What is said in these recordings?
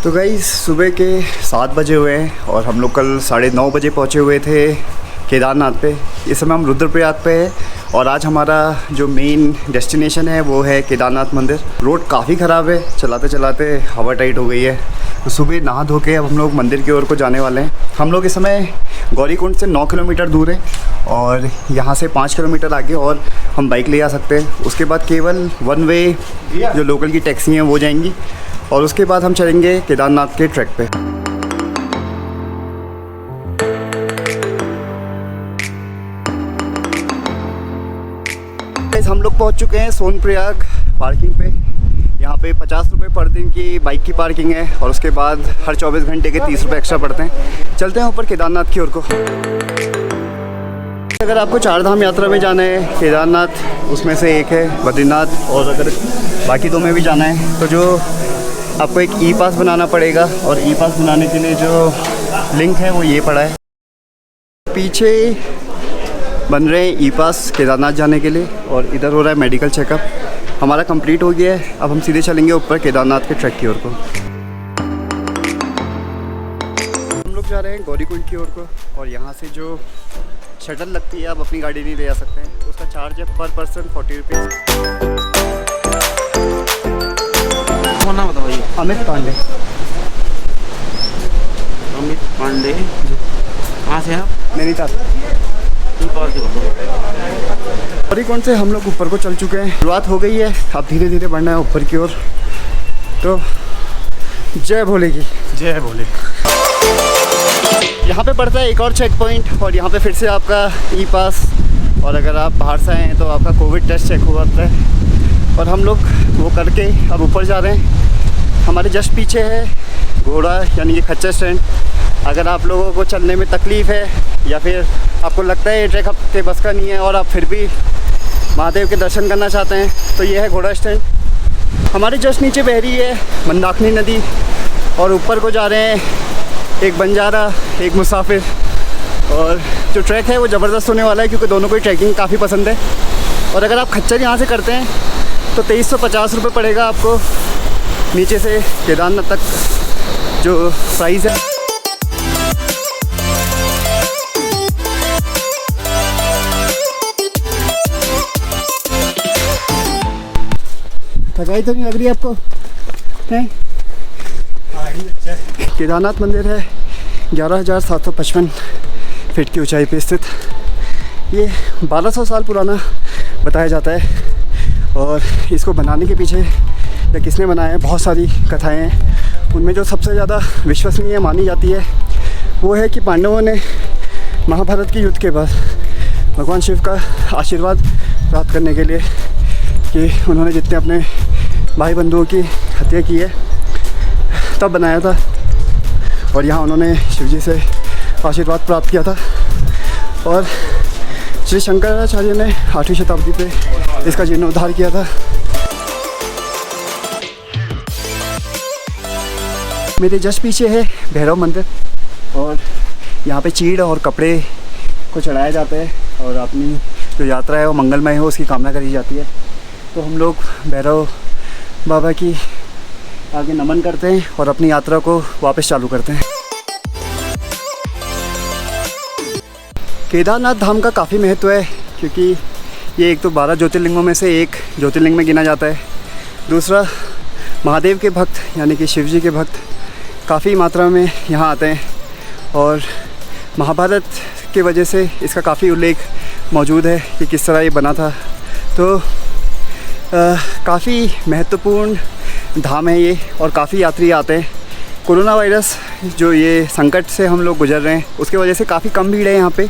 तो गाइस सुबह के 7 बजे हुए हैं और हम लोग कल 9:30 बजे पहुँचे हुए थे केदारनाथ पे। इस समय हम रुद्रप्रयाग पे हैं और आज हमारा जो मेन डेस्टिनेशन है वो है केदारनाथ मंदिर। रोड काफ़ी ख़राब है, चलाते चलाते हवा टाइट हो गई है। तो सुबह नहा धो के अब हम लोग मंदिर की ओर को जाने वाले हैं। हम लोग इस समय गौरीकुंड से 9 किलोमीटर दूर है और यहाँ से 5 किलोमीटर आगे और हम बाइक ले आ सकते हैं। उसके बाद केवल 1 वे जो लोकल की टैक्सी हैं वो जाएंगी और उसके बाद हम चलेंगे केदारनाथ के ट्रैक पे। हम लोग पहुंच चुके हैं सोनप्रयाग पार्किंग पे। यहाँ पे 50 रुपये पर दिन की बाइक की पार्किंग है और उसके बाद हर 24 घंटे के 30 रुपये एक्स्ट्रा पड़ते हैं। चलते हैं ऊपर केदारनाथ की ओर को। अगर आपको 4 धाम यात्रा में जाना है, केदारनाथ उसमें से एक है, बद्रीनाथ, और अगर बाकी 2 में भी जाना है तो जो आपको एक ई पास बनाना पड़ेगा और ई पास बनाने के लिए जो लिंक है वो ये पड़ा है। पीछे बन रहे हैं ई पास केदारनाथ जाने के लिए और इधर हो रहा है मेडिकल चेकअप। हमारा कंप्लीट हो गया है। अब हम सीधे चलेंगे ऊपर केदारनाथ के ट्रैक की ओर को। हम लोग जा रहे हैं गौरीकुंड की ओर को और यहाँ से जो शटल लगती है आप अपनी गाड़ी नहीं ले जा सकते हैं। उसका चार्ज है पर पर्सन 40 रुपीज़। नाम बताओ भैया। अमित पांडे। अमित पांडे। कहाँ से आप? नैनीताल। गौरीकुंड से हम लोग ऊपर को चल चुके हैं। शुरुआत हो गई है, अब धीरे धीरे बढ़ना है ऊपर की ओर। तो जय भोले की जय भोले। यहाँ पे पड़ता है एक और चेक पॉइंट और यहाँ पे फिर से आपका ई पास और अगर आप बाहर से आए हैं तो आपका कोविड टेस्ट चेक हुआ होता है। और हम लोग वो करके अब ऊपर जा रहे हैं। हमारे जस्ट पीछे है घोड़ा यानी कि खच्चर स्टैंड। अगर आप लोगों को चलने में तकलीफ़ है या फिर आपको लगता है ये ट्रैक आपके बस का नहीं है और आप फिर भी महादेव के दर्शन करना चाहते हैं तो ये है घोड़ा स्टैंड। हमारे जस्ट नीचे बह रही है मंदाकिनी नदी और ऊपर को जा रहे हैं एक बंजारा एक मुसाफिर। और जो ट्रैक है वो ज़बरदस्त होने वाला है क्योंकि दोनों को ही ट्रैकिंग काफ़ी पसंद है। और अगर आप खच्चर यहाँ से करते हैं तो 2350 रुपये पड़ेगा आपको नीचे से केदारनाथ तक जो प्राइस है। थकाई तो नहीं लग रही आपको? नहीं? केदारनाथ मंदिर है 11,755 फीट की ऊंचाई पे स्थित। ये 1200 साल पुराना बताया जाता है और इसको बनाने के पीछे या किसने बनाया है बहुत सारी कथाएं हैं। उनमें जो सबसे ज़्यादा विश्वसनीय मानी जाती है वो है कि पांडवों ने महाभारत के युद्ध के बाद भगवान शिव का आशीर्वाद प्राप्त करने के लिए कि उन्होंने जितने अपने भाई बंधुओं की हत्या की है तब बनाया था और यहाँ उन्होंने शिव जी से आशीर्वाद प्राप्त किया था। और श्री शंकराचार्य ने 8वीं शताब्दी पे इसका जीर्णोद्धार किया था। मेरे जस्ट पीछे है भैरव मंदिर और यहाँ पे चीड़ और कपड़े को चढ़ाया जाता है और अपनी जो यात्रा है वो मंगलमय हो उसकी कामना करी जाती है। तो हम लोग भैरव बाबा की आगे नमन करते हैं और अपनी यात्रा को वापस चालू करते हैं। केदारनाथ धाम का काफ़ी महत्व है क्योंकि ये एक तो 12 ज्योतिर्लिंगों में से एक ज्योतिर्लिंग में गिना जाता है। दूसरा महादेव के भक्त यानी कि शिव जी के भक्त काफ़ी मात्रा में यहाँ आते हैं और महाभारत के वजह से इसका काफ़ी उल्लेख मौजूद है कि किस तरह ये बना था। तो काफ़ी महत्वपूर्ण धाम है ये और काफ़ी यात्री आते हैं कोरोना वायरस जो ये संकट से हम लोग गुजर रहे हैं उसकी वजह से काफ़ी कम भीड़ है यहाँ पे,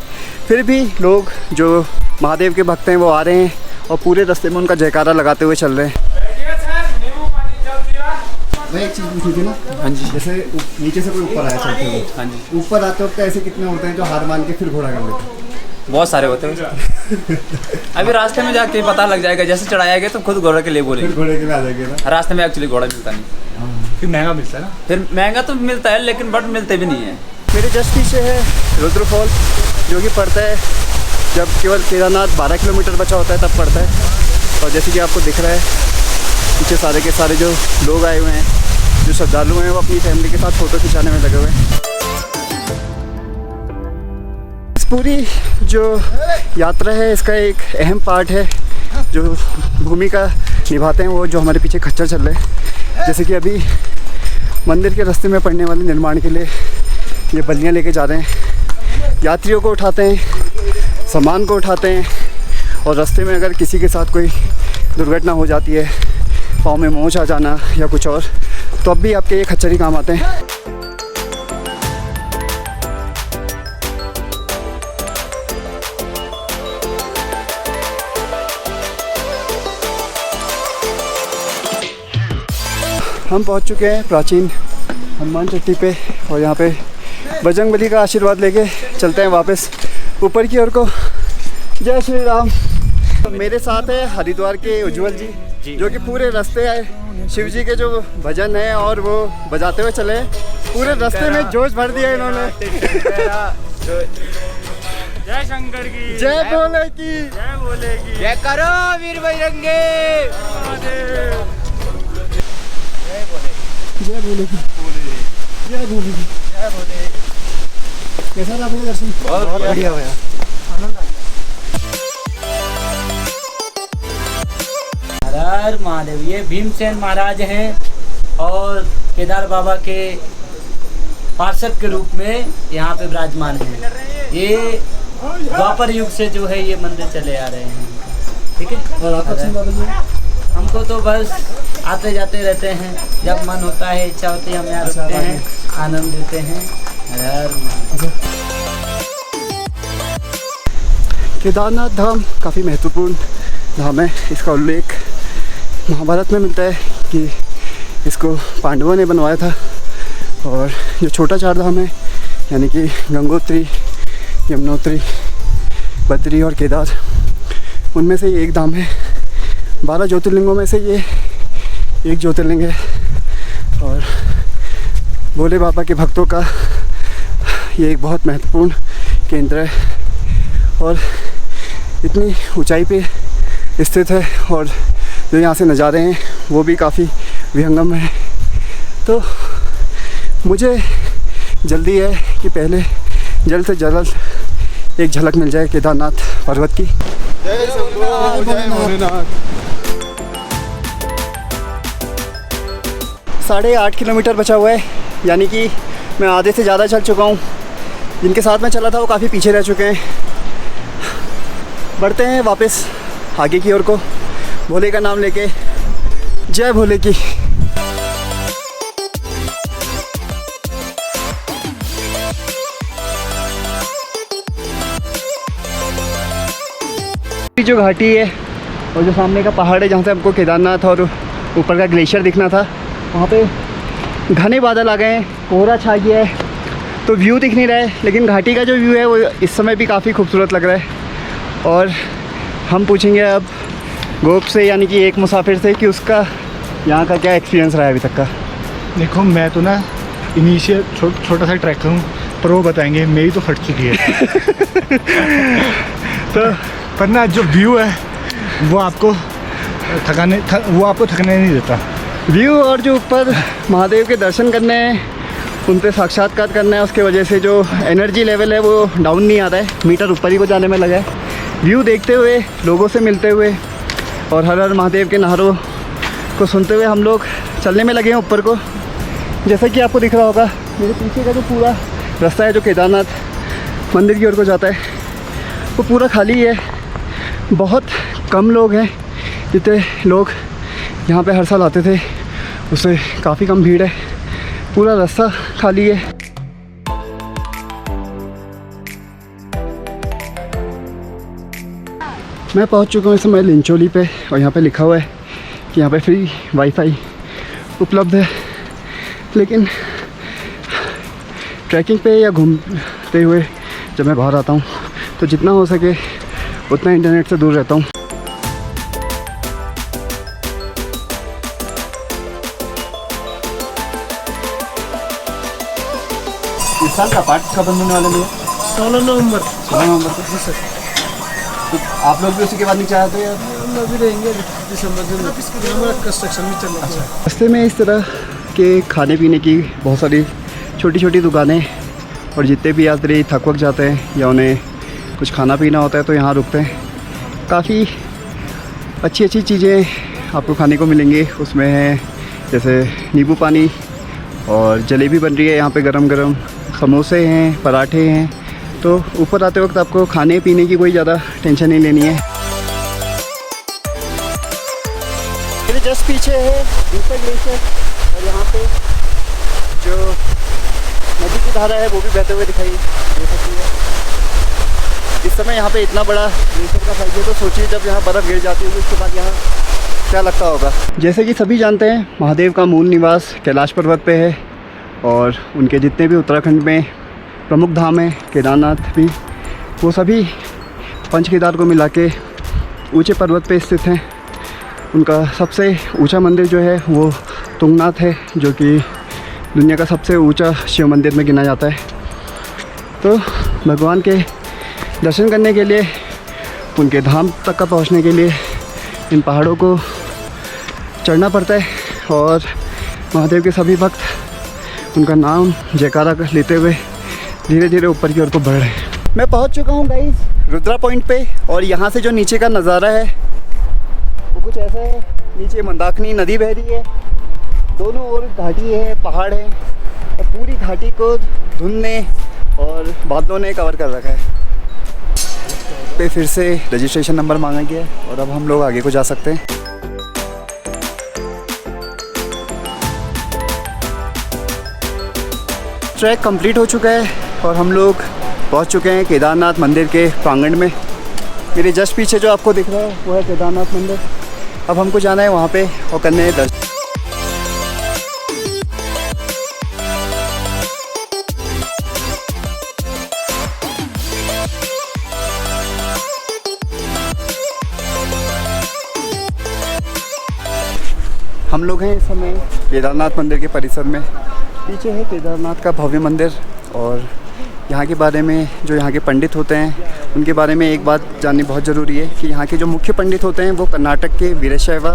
फिर भी लोग जो महादेव के भक्त हैं वो आ रहे हैं और पूरे रास्ते में उनका जयकारा लगाते हुए चल रहे हैं। भाई एक चीज़ पूछी थी ना, हाँ जी। जैसे नीचे से कोई ऊपर आया चलते हुए, हाँ जी। ऊपर आते वक्त ऐसे कितने होते हैं जो हार मान के फिर घोड़ा कर लेते हैं? बहुत सारे होते हैं। अभी रास्ते में जाके पता लग जाएगा, जैसे चढ़ाया गया तो खुद घोड़े के लिए फिर बोलेंगे। घोड़े के लिए आ जाएंगे ना। रास्ते में एक्चुअली घोड़ा मिलता नहीं, फिर महंगा मिलता है ना। फिर महंगा तो मिलता है लेकिन बट मिलते भी नहीं है। मेरे जस्ट पीछे है रुद्र फॉल, जो कि पड़ता है जब केवल केदारनाथ 12 किलोमीटर बचा होता है तब पड़ता है। और जैसे कि आपको दिख रहा है पीछे सारे के सारे जो लोग आए हुए हैं, जो श्रद्धालु हैं, वो अपनी फैमिली के साथ फ़ोटो खिंचाने में लगे हुए हैं। इस पूरी जो यात्रा है इसका एक अहम पार्ट है जो भूमिका निभाते हैं वो जो हमारे पीछे खच्चर चल रहे हैं। जैसे कि अभी मंदिर के रास्ते में पड़ने वाले निर्माण के लिए ये बल्लियाँ लेके जा रहे हैं, यात्रियों को उठाते हैं, सामान को उठाते हैं, और रास्ते में अगर किसी के साथ कोई दुर्घटना हो जाती है, पाँव में मोच आ जाना या कुछ और, तो अब भी आपके ये खच्चर ही काम आते हैं। हम पहुंच चुके हैं प्राचीन हनुमान चट्टी पे और यहाँ पे बजरंगबली का आशीर्वाद लेके चलते हैं वापस ऊपर की ओर को। जय श्री राम। मेरे साथ है हरिद्वार के उज्जवल जी, जो कि पूरे रास्ते आए शिव जी के जो भजन है और वो बजाते हुए चले, पूरे रास्ते में जोश भर दिया इन्होंने। जय शंकर की, जय भोले की, जय भोले की, जय करो वीर बजरंगी। जय भोले की, जय भोले की, जय भोले। कैसा रहा आपका दर्शन? बहुत बढ़िया भैया। हर महादेव। ये भीमसेन महाराज हैं और केदार बाबा के पार्षद के रूप में यहाँ पे विराजमान हैं। ये द्वापर युग से जो है ये मंदिर चले आ रहे हैं। ठीक है। और आपका दर्शन बाबा जी? हमको तो बस आते जाते रहते हैं, जब मन होता है, इच्छा होती है, हम यहाँ रुकते हैं, आनंद लेते हैं। हर महादेव। केदारनाथ धाम काफ़ी महत्वपूर्ण धाम है। इसका उल्लेख महाभारत में मिलता है कि इसको पांडवों ने बनवाया था। और जो छोटा चार धाम है यानी कि गंगोत्री, यमुनोत्री, बद्री और केदार, उनमें से ये एक धाम है। 12 ज्योतिर्लिंगों में से ये एक ज्योतिर्लिंग है और भोले बाबा के भक्तों का ये एक बहुत महत्वपूर्ण केंद्र है और इतनी ऊंचाई पे स्थित है और जो यहाँ से नज़ारे हैं वो भी काफ़ी विहंगम है। तो मुझे जल्दी है कि पहले जल्द से जल्द एक झलक मिल जाए केदारनाथ पर्वत की। जय शंभो, जय भोलेनाथ। 8.5 किलोमीटर बचा हुआ है, यानी कि मैं आधे से ज़्यादा चल चुका हूँ। जिनके साथ मैं चला था वो काफ़ी पीछे रह चुके हैं। बढ़ते हैं वापस आगे की ओर को, भोले का नाम लेके। जय भोले की। जो घाटी है और जो सामने का पहाड़ है जहाँ से हमको केदारनाथ और ऊपर का ग्लेशियर दिखना था, वहाँ पे घने बादल आ गए हैं, कोहरा छा गया है, तो व्यू दिख नहीं रहा है। लेकिन घाटी का जो व्यू है वो इस समय भी काफ़ी खूबसूरत लग रहा है। और हम पूछेंगे अब गोप से, यानी कि एक मुसाफिर से, कि उसका यहाँ का क्या एक्सपीरियंस रहा है अभी तक का। देखो मैं तो ना इनिशियल छोटा सा ट्रैक हूँ, पर वो बताएंगे, मेरी तो फट चुकी है। तो पर ना जो व्यू है वो आपको थकने नहीं देता। व्यू और जो ऊपर महादेव के दर्शन करने हैं, उन पे साक्षात्कार करना है, उसके वजह से जो एनर्जी लेवल है वो डाउन नहीं आ रहा है, मीटर ऊपर ही को जाने में लगा है। व्यू देखते हुए, लोगों से मिलते हुए और हर हर महादेव के नारों को सुनते हुए हम लोग चलने में लगे हैं ऊपर को। जैसा कि आपको दिख रहा होगा मेरे पीछे का जो पूरा रास्ता है जो केदारनाथ मंदिर की ओर को जाता है, वो पूरा खाली है। बहुत कम लोग हैं, जितने लोग यहाँ पे हर साल आते थे उससे काफ़ी कम भीड़ है। पूरा रास्ता खाली है। मैं पहुंच चुका हूँ इस समय लिंचोली पे और यहाँ पे लिखा हुआ है कि यहाँ पे फ्री वाईफाई उपलब्ध है। लेकिन ट्रैकिंग पे या घूमते हुए जब मैं बाहर आता हूँ तो जितना हो सके उतना इंटरनेट से दूर रहता हूँ। इस साल का पार्ट कब बनने वाले हैं? 16 नवंबर। 16 नवंबर को सर। तो आप लोग भी उसी के बाद नहीं चाहते या? हम अभी रहेंगे दिसंबर में, हमारा कंस्ट्रक्शन भी चल रहा है। रास्ते में इस तरह के खाने पीने की बहुत सारी छोटी छोटी दुकानें, और जितने भी यात्री थक वक जाते हैं या उन्हें कुछ खाना पीना होता है तो यहाँ रुकते हैं। काफ़ी अच्छी अच्छी चीज़ें आपको खाने को मिलेंगी। उसमें है जैसे नींबू पानी और जलेबी बन रही है यहाँ पे गरम गरम, समोसे हैं, पराठे हैं। तो ऊपर आते वक्त आपको खाने पीने की कोई ज़्यादा टेंशन नहीं लेनी है। मेरे जस्ट पीछे है दूसरा ग्लेशियर और यहाँ पे जो नदी की धारा है वो भी बहते हुए दिखाई दे सकती है। इस समय यहाँ पे इतना बड़ा ग्लेशियर का साइज है तो सोचिए जब यहाँ बर्फ़ गिर जाती होगी उसके बाद यहाँ क्या लगता होगा। जैसे कि सभी जानते हैं महादेव का मूल निवास कैलाश पर्वत पे है और उनके जितने भी उत्तराखंड में प्रमुख धाम हैं, केदारनाथ भी, वो सभी पंच केदार को मिला के ऊंचे पर्वत पे स्थित हैं। उनका सबसे ऊंचा मंदिर जो है वो तुंगनाथ है, जो कि दुनिया का सबसे ऊंचा शिव मंदिर में गिना जाता है। तो भगवान के दर्शन करने के लिए, उनके धाम तक का पहुंचने के लिए इन पहाड़ों को चढ़ना पड़ता है और महादेव के सभी भक्त उनका नाम जयकारा लेते हुए धीरे धीरे ऊपर की ओर को बढ़ रहे हैं। मैं पहुंच चुका हूं गाइस रुद्रा पॉइंट पे और यहाँ से जो नीचे का नज़ारा है वो कुछ ऐसा है। नीचे मंदाकिनी नदी बह रही है, दोनों ओर घाटी है, पहाड़ है और पूरी घाटी को धुंध ने और बादलों ने कवर कर रखा है। पे फिर से रजिस्ट्रेशन नंबर मांगा गया है और अब हम लोग आगे को जा सकते हैं। ट्रैक कंप्लीट हो चुका है और हम लोग पहुंच चुके हैं केदारनाथ मंदिर के प्रांगण में। मेरे जस्ट पीछे जो आपको दिख रहा है वो है केदारनाथ मंदिर। अब हमको जाना है वहाँ पे और करने हैं दर्शन। हम लोग हैं इस समय केदारनाथ मंदिर के परिसर में। पीछे है केदारनाथ का भव्य मंदिर और यहाँ के बारे में जो यहाँ के पंडित होते हैं उनके बारे में एक बात जाननी बहुत ज़रूरी है कि यहाँ के जो मुख्य पंडित होते हैं वो कर्नाटक के वीरशैव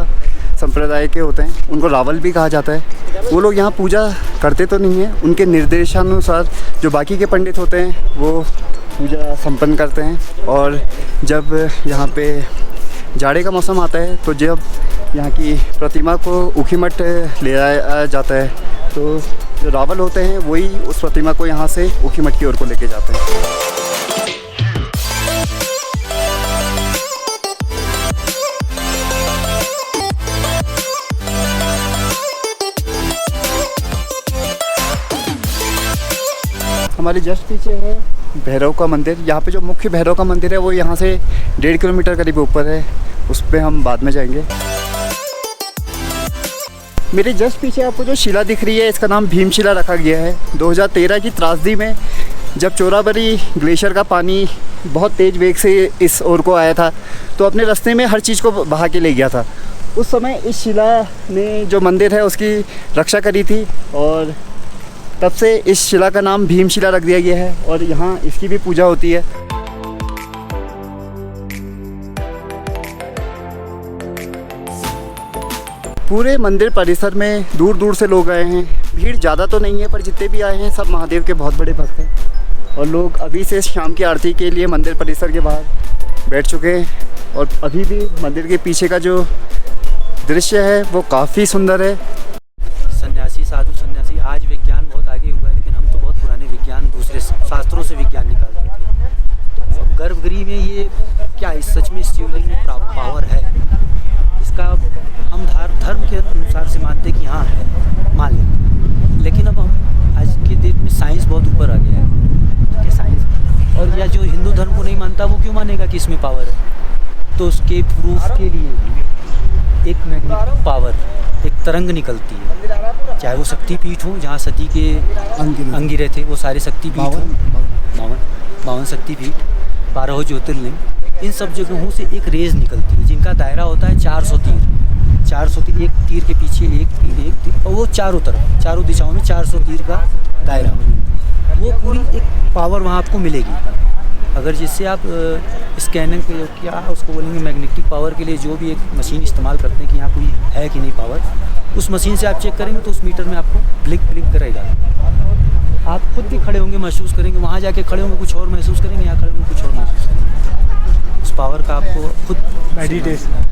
संप्रदाय के होते हैं। उनको रावल भी कहा जाता है। वो लोग यहाँ पूजा करते तो नहीं हैं, उनके निर्देशानुसार जो बाकी के पंडित होते हैं वो पूजा संपन्न करते हैं। और जब यहाँ पे जाड़े का मौसम आता है तो जब यहाँ की प्रतिमा को ऊखीमठ ले आया जाता है तो जो रावल होते हैं वही उस प्रतिमा को यहाँ से ऊखीमठ की ओर को लेके जाते हैं। हमारे जस्ट पीछे है भैरव का मंदिर। यहाँ पे जो मुख्य भैरव का मंदिर है वो यहाँ से 1.5 किलोमीटर करीब ऊपर है, उस पर हम बाद में जाएंगे। मेरे जस्ट पीछे आपको जो शिला दिख रही है इसका नाम भीमशिला रखा गया है। 2013 की त्रासदी में जब चोराबरी ग्लेशियर का पानी बहुत तेज़ वेग से इस ओर को आया था तो अपने रास्ते में हर चीज़ को बहा के ले गया था। उस समय इस शिला ने जो मंदिर है उसकी रक्षा करी थी और तब से इस शिला का नाम भीमशिला रख दिया गया है और यहाँ इसकी भी पूजा होती है। पूरे मंदिर परिसर में दूर दूर से लोग आए हैं। भीड़ ज़्यादा तो नहीं है पर जितने भी आए हैं सब महादेव के बहुत बड़े भक्त हैं और लोग अभी से शाम की आरती के लिए मंदिर परिसर के बाहर बैठ चुके हैं। और अभी भी मंदिर के पीछे का जो दृश्य है वो काफ़ी सुंदर है। सन्यासी साधु सन्यासी, आज विज्ञान बहुत आगे हुआ है लेकिन हम तो बहुत पुराने विज्ञान, दूसरे शास्त्रों से विज्ञान निकालते थे। तो गर्भगृह में ये क्या इस सच में शिवलिंग में पावर है, इसका हम धर्म के अनुसार से मानते कि हाँ है, मान लें। लेकिन अब हम आज के डेट में साइंस बहुत ऊपर आ गया है कि साइंस, और या जो हिंदू धर्म को नहीं मानता वो क्यों मानेगा कि इसमें पावर है। तो उसके प्रूफ के लिए भी एक मैग्नेटिक पावर, एक तरंग निकलती है, चाहे वो शक्तिपीठ हो जहाँ सती के अंगिरे थे, वो सारे शक्तिपीठ हों, 52 शक्तिपीठ, 12 ज्योतिर्लिंग, इन सब जगहों से एक रेज निकलती है जिनका दायरा होता है 400 तीर। 400 तीर, एक तीर के पीछे एक तीर, और वो चारों तरफ, चारों दिशाओं में 400 तीर का दायरा, वो पूरी एक पावर वहाँ आपको मिलेगी। अगर जिससे आप स्कैनिंग के क्या उसको बोलेंगे मैग्नेटिक पावर के लिए जो भी एक मशीन इस्तेमाल करते हैं कि यहाँ कोई है कि नहीं पावर, उस मशीन से आप चेक करेंगे तो उस मीटर में आपको ब्लिंक करेगा। आप खुद भी खड़े होंगे महसूस करेंगे, वहाँ जाके खड़े होंगे कुछ और महसूस करेंगे, यहाँ खड़े होंगे कुछ और महसूस करेंगे। उस पावर का आपको खुद मेडिटेशन।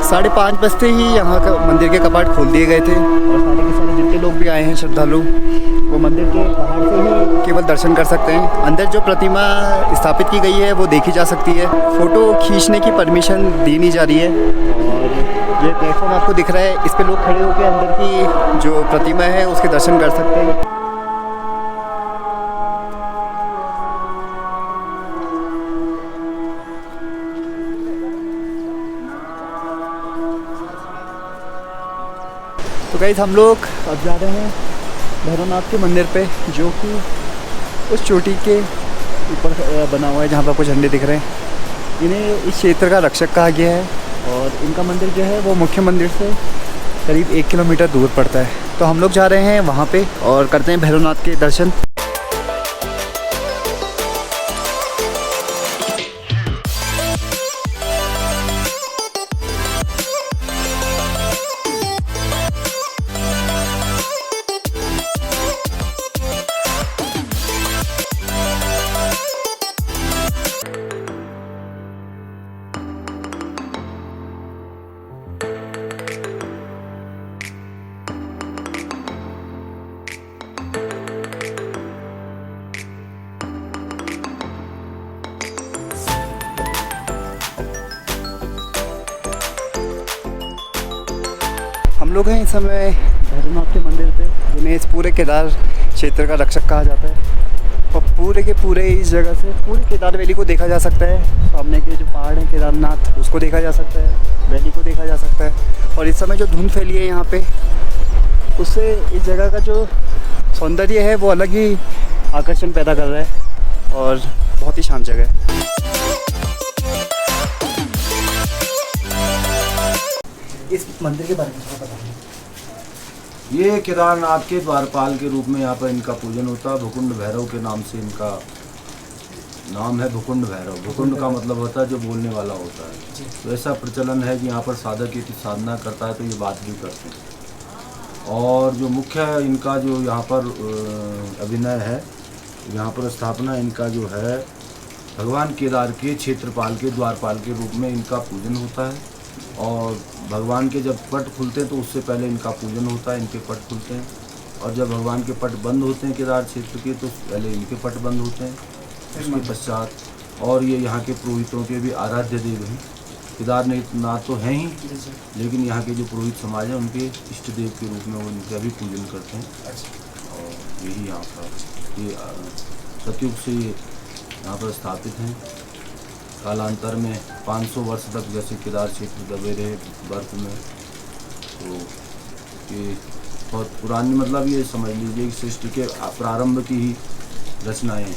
साढ़े 5 बजते ही यहाँ का मंदिर के कपाट खोल दिए गए थे और सारे के सारे जितने लोग भी आए हैं श्रद्धालु, वो मंदिर के बाहर से ही केवल दर्शन कर सकते हैं। अंदर जो प्रतिमा स्थापित की गई है वो देखी जा सकती है। फ़ोटो खींचने की परमिशन दी नहीं जा रही है। और ये प्लेटफॉर्म आपको दिख रहा है, इस पर लोग खड़े होकर अंदर की जो प्रतिमा है उसके दर्शन कर सकते हैं। तो गाइस हम लोग अब जा रहे हैं भैरवनाथ के मंदिर पे, जो कि उस चोटी के ऊपर बना हुआ है जहाँ पर आपको झंडे दिख रहे हैं। इन्हें इस क्षेत्र का रक्षक कहा गया है और इनका मंदिर जो है वो मुख्य मंदिर से करीब 1 किलोमीटर दूर पड़ता है। तो हम लोग जा रहे हैं वहाँ पे और करते हैं भैरवनाथ के दर्शन। हम लोग हैं इस समय भैरवनाथ के मंदिर पे, जिन्हें इस पूरे केदार क्षेत्र का रक्षक कहा जाता है। और पूरे के पूरे इस जगह से पूरी केदार वैली को देखा जा सकता है। सामने के जो पहाड़ हैं केदारनाथ, उसको देखा जा सकता है, वैली को देखा जा सकता है। और इस समय जो धुंध फैली है यहाँ पे, उससे इस जगह का जो सौंदर्य है वो अलग ही आकर्षण पैदा कर रहा है और बहुत ही शांत जगह है। इस मंदिर के बारे में थोड़ा बताइए। ये केदारनाथ के द्वारपाल के रूप में यहाँ पर इनका पूजन होता है। भुकुंड भैरव के नाम से इनका नाम है, भुकुंड भैरव। भुकुंड का मतलब होता है जो बोलने वाला होता है। तो ऐसा प्रचलन है कि यहाँ पर साधक यदि साधना करता है तो ये बात भी करते हैं। और जो मुख्य इनका जो यहाँ पर अभिनय है, यहाँ पर स्थापना इनका जो है भगवान केदार के क्षेत्रपाल के द्वारपाल के रूप में इनका पूजन होता है। और भगवान के जब पट खुलते हैं तो उससे पहले इनका पूजन होता है, इनके पट खुलते हैं। और जब भगवान के पट बंद होते हैं केदार क्षेत्र के, तो पहले इनके पट बंद होते हैं, उसके पश्चात। और ये यहाँ के पुरोहितों के भी आराध्य देव हैं। केदारनाथ तो हैं ही, लेकिन यहाँ के जो पुरोहित समाज है उनके इष्ट देव के रूप में वो इनका भी पूजन करते हैं। और यही यहाँ पर ये सतयुग से ये यहाँ पर स्थापित हैं। कालांतर में 500 वर्ष तक जैसे केदार क्षेत्र दबे रहे बर्फ में, तो ये बहुत पुरानी, मतलब ये समझ लीजिए कि सृष्टि के प्रारंभ की ही रचनाएं हैं।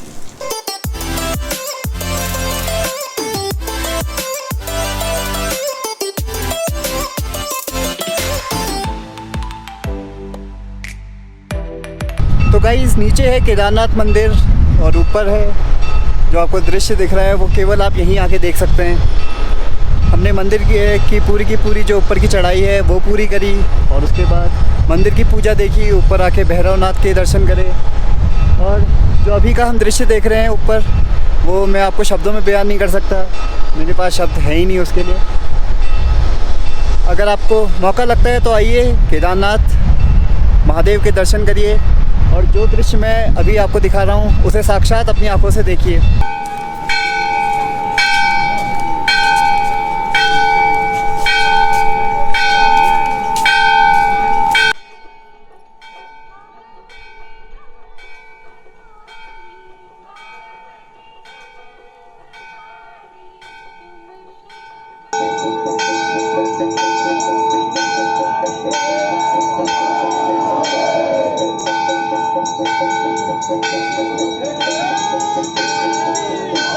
तो गाइस नीचे है केदारनाथ मंदिर और ऊपर है जो आपको दृश्य दिख रहा है, वो केवल आप यहीं आके देख सकते हैं। हमने मंदिर की पूरी जो ऊपर की चढ़ाई है वो पूरी करी और उसके बाद मंदिर की पूजा देखी, ऊपर आके भैरवनाथ के दर्शन करे। और जो अभी का हम दृश्य देख रहे हैं ऊपर, वो मैं आपको शब्दों में बयान नहीं कर सकता, मेरे पास शब्द है ही नहीं उसके लिए। अगर आपको मौका लगता है तो आइए केदारनाथ महादेव के दर्शन करिए और जो दृश्य मैं अभी आपको दिखा रहा हूँ उसे साक्षात अपनी आंखों से देखिए। हर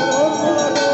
हर महादेव